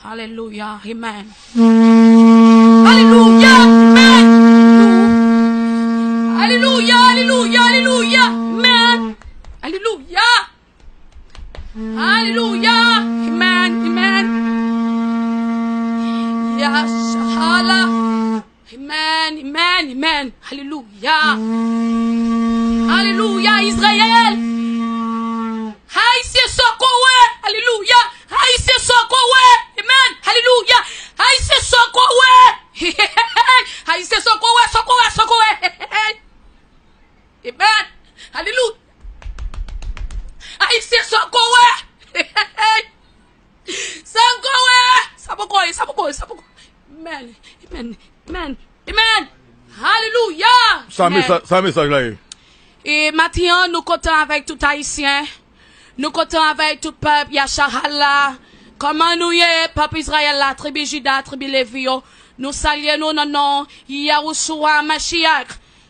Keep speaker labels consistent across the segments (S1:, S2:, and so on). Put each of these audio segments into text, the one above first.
S1: Alléluia. Amen. Alléluia. Amen. Alléluia. Alléluia. Alléluia. Amen. Alléluia. Alléluia. Amen. Amen. Yashala. Amen. Amen. Amen. Alléluia. Alléluia. Israël. Haïtien sokowe. Alléluia. Haïtien sokowe. Amen. Alléluia. Haïtien sokowe. Haïtien sokowe. Sokowe. Sokowe. Amen. Alléluia. Haïtien sokowe. Sokowe. Sabokoye. Sabokoye. Sabokoye. Amen. Amen. Amen. Amen. Alléluia.
S2: Ça message là.
S1: Et maintenant, nous comptons avec tout haïtien. Nous comptons avec tout peuple, Yacharala. Comment nous y est, peuple Israël, la tribu Juda, tribu Lévi, nous saluons nous, non, Yahushua Mashiach.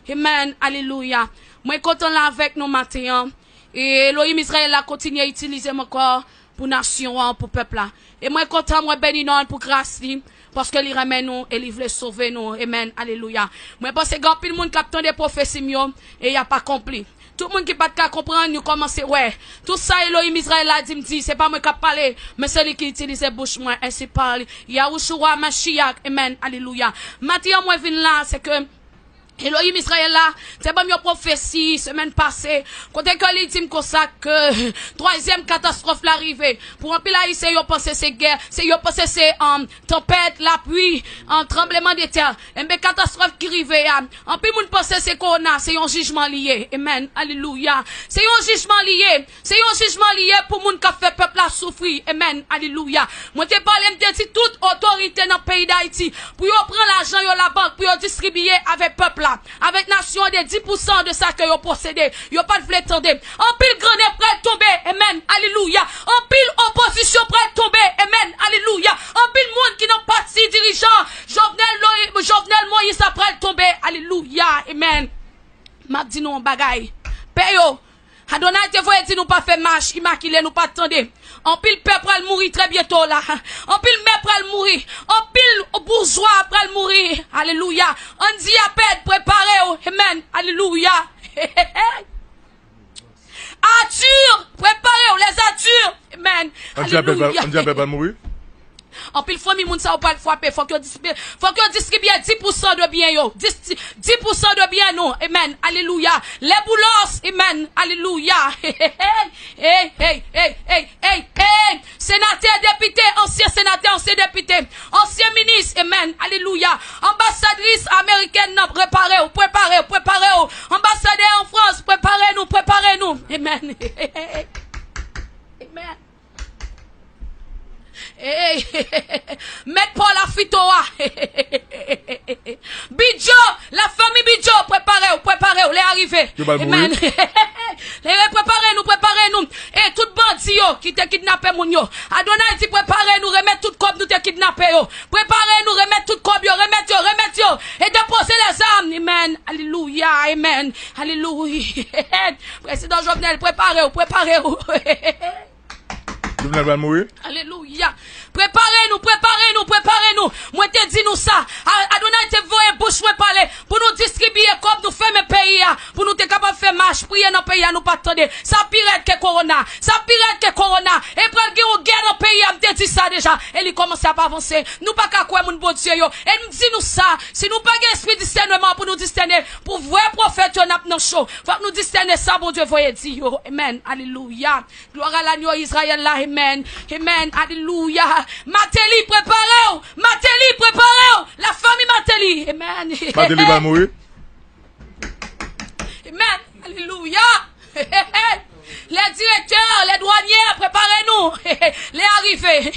S1: Amen, alléluia. Moi, content là avec nous maintenant. Et Elohim Israël a continué à utiliser mon corps pour nation, pour peuple là. Et moi, content, moi, béni non, pour grâce, parce que il ramène nous et il veut sauver nous. Amen, alléluia. Moi, parce que quand le monde capte des prophéties, et il n'y a pas accompli. Tout le monde qui pas de comprendre, nous commençons, ouais. Tout ça, Elohim Israël a dit, me dit, c'est pas moi qui parle, mais celui qui utilise bouche, moi, ainsi parle. Yahushua Mashiach, amen, alléluia. Maintenant, moi, je viens là, c'est que, Elohim Israël là, c'est pas une prophétie, semaine passée, quand il dit comme ça que, troisième catastrophe l'arrivée, pour un pile haïtien, ils pensent c'est guerre, ils pensent c'est, tempête, la pluie, tremblement de terre, et bien catastrophe qui arrive, en plus, moun pense c'est corona, c'est un jugement lié, amen, alléluia, c'est un jugement lié pour moun qui fait peuple à souffrir, amen, alléluia. Moi, te parle, me dit toute autorité dans le pays d'Haïti, pour yon prendre l'argent, yon la banque, pour yon distribuer avec peuple. Avec nation de 10% de ça que vous possédez, vous pas de vle tendre. En pile grenade prêt tomber, amen, alléluia. En pile opposition prêt tomber, amen, alléluia. En pile monde qui n'ont pas de dirigeant, Jovenel Moïse après tomber, alléluia, amen. M'a dit nous en bagaille. Payo, Adonai te voye dit nous pas faire marche, immaculé nous pas attendre. En pile peuple pral mourir très bientôt là. En pile mère pral mourir. En pile bourgeois pral mourir. Alléluia. On dit à peine préparez-vous. Amen. Alléluia. Arthur, préparez-vous les Arthur. Amen.
S2: On dit à peine pral mourir.
S1: En pile famille moun sa ou pas le frapper, faut que distribue 10% de bien yo. 10% de bien nous. Amen. Alléluia. Les boulos, amen. Alléluia. Hey. Sénateur, député, ancien sénateur, ancien député, ancien ministre, amen. Alléluia. Ambassadrice américaine, préparez-vous. Ambassadeur en France, préparez-nous. Amen. Amen. Hey, Maître Paul Afitoa. Bidjo, la famille Bidjo, préparez-vous, les arrivés. Amen. Préparez-nous. Et tout bandit qui te kidnappé moun yo. Adonai dit préparez-nous, remettre tout comme nous te kidnappé yo. Préparez-nous, remettre tout comme yo, remettre yo. Et déposer les armes. Amen. Alléluia. Amen. Alléluia. Président Jovenel, préparez-vous.
S2: Jovenel va mourir.
S1: Alléluia. Préparez-nous. Moi te dis nous ça. Adonai te voye bouche moi parler pour nous distribuer comme nous faisons le pays pour nous être capable de faire marche, prier dans le pays nous pas attendre. Ça pire que corona. Et pour le guerre dans le pays, me dit ça déjà. Et il commence à avancer. Nous pas qu'à quoi mon bon Dieu yo. Et nous dit nous ça. Si nous pas esprit de discernement pour nous discerner, pour vrai prophète on a dans chaud. Faut que nous discerner ça bon Dieu voye dire yo. Amen. Alléluia. Gloire à l'agneau Israël là. Amen. Alléluia. Matéli, préparez-vous. La famille Matéli. Amen.
S2: Matéli va mourir.
S1: Amen. Alléluia. Les directeurs, les douaniers, préparez-nous. Les arrivés.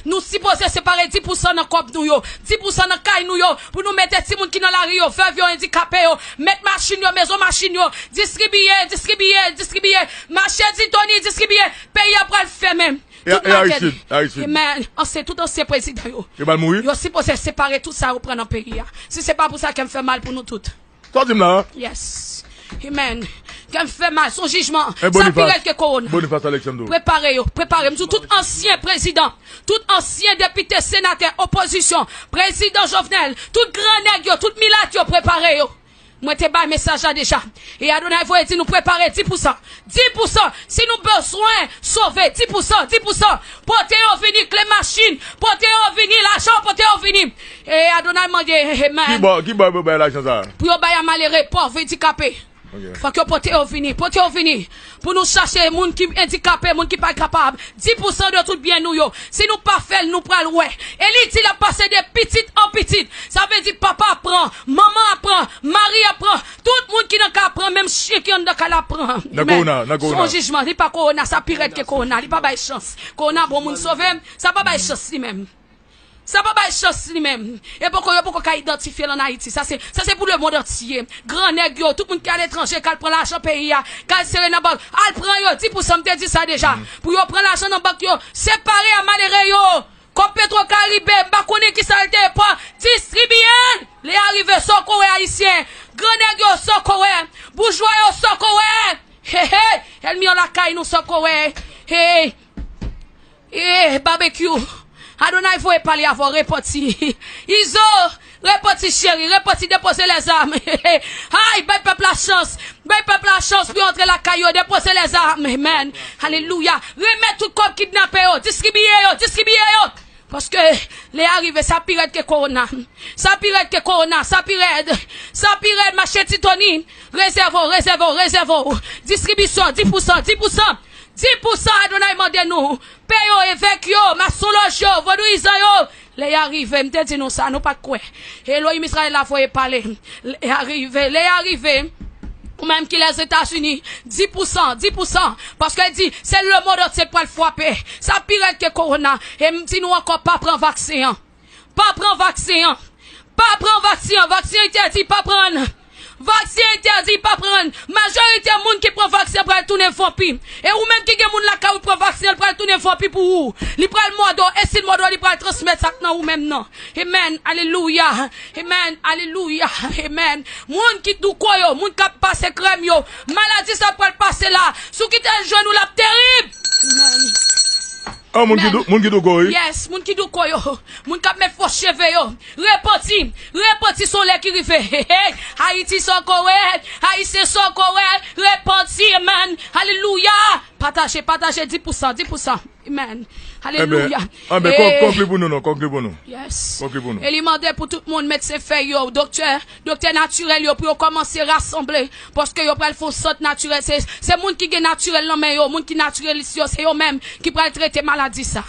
S1: Nous supposons séparer 10% dans cop nous yo, 10% dans caille nous yo, pour nous mettre des gens qui dans la rue yo, veuve yo, handicapé yo, mettre machine yo, maison machine yo, distribuer. Marché dit Tony, distribuer. Pays après le fait même. Amen. On sait tout ancien président yo.
S2: Il va mourir.
S1: Yo supposé séparer tout ça ou prendre un pays. Si c'est pas pour ça qu'elle me fait mal pour nous toutes.
S2: Toi dis là.
S1: Yes. Amen. Qu'elle fait mal, son jugement.
S2: Eh,
S1: Ça pire que corona.
S2: Boniface Alexandre.
S1: Préparez-vous. Tout ancien président, tout ancien député, sénateur, opposition, président Jovenel, tout grand nègre, tout milat, préparez-vous. Moi, t'ai bas message là déjà. Et Adonai, il faut dire nous préparer 10%. 10%. Si nous besoin sauver 10%, 10%. Portez au venir les machines, portez au venir l'argent, portez au venir. Et Adonai m'a dit,
S2: Qui va l'argent ça?
S1: pour y avoir malheureux, pauvres, handicapés. Faut que portez au venir. Pour nous chercher les gens qui sont handicapés, les gens qui ne sont pas capables. 10% de tout bien nous yo. Si nous pas fait, nous prenons ouais. Et il a passé de petites en petites. Ça veut dire papa apprend, maman apprend, mari apprend. Tout le monde qui n'a qu'à apprendre, même chien qui n'a qu'à l'apprendre. Son jugement, il n'est pas corona, ça pire que corona. Il n'a pas de chance. Corona, bon monde sauvé, ça n'a pas de chance lui-même. Ça va pas chance lui-même. Et pourquoi identifier en Haïti? Ça c'est pour le monde entier. Grand nègre, tout le monde qui est à l'étranger, qui prend l'argent pays, qui serre dans la banque, elle prend 10%, me dit ça déjà. Pour yo prendre l'argent dans la banque, séparé à malheureux yo. Comme Petro Caribé, m'a connaît qui ça le pas, distribuer. Les arrivés sont coré haïtien. Grand nègre sont coré. Bourgeois sont coré. Elle mis en la caille nous sont coré. Barbecue. Adonai, il faut parler avant, reparti. Iso, reparti chéri, reparti déposer les armes. Aïe, ben peuple la chance pour entrer la caillou, déposer les armes. Amen. Alléluia. Remettre tout comme kidnappé, distribuer. Parce que les arrivés, ça pire que corona. Ça pire, ma chère Titoni. Réservons. Distribution, 10%. 10% Adonai mande nous. Payo évêque yo, maçon loge yo, vaudouisan yo. Les arrivés, m'te dit nous ça, nous pas quoi. Elohim Israël la voye parler. Les arrivés. Ou même qui les États-Unis, 10%. Parce qu'elle dit, c'est le monde entier pour le frapper. Ça pire que corona. Et m'dit nous encore pas prendre vaccin. Vaccin interdit, pas prendre. Vaccin interdit, pas prendre. Majorité de monde qui prend vaccin pour tourner vampire. Et ou même qui gen moun la ka ou prend vaccin pour tourner vampire pour ou. Li prend le modo, et si le modo li prend transmettre ça nan ou même non. Amen. Alléluia. Amen. Moun qui dou koyo, moun qui passe crème yo. Maladie ça peut passer là. Sou qui te jeune ou la terrible. Amen.
S2: Ah, moun ki do koyo?
S1: Yes, moun ki do koyo. Moun kap met faux cheveux yo. Repenti son lè ki rive. Haïti son correct. Haïtien son correct. Repenti, amen. Alléluia. Partagez 10%. Amen. Alléluia.
S2: Conclue pour nous.
S1: Yes.
S2: Conclue pour nous.
S1: Et il demandait pour tout le monde mettre ses feuilles yo, docteur naturel yo, pour commencer à rassembler. Parce que yo pral font centre naturel. C'est monde qui est naturel non mais yo, monde qui naturel ici, c'est yo même qui pral traiter maladie ça.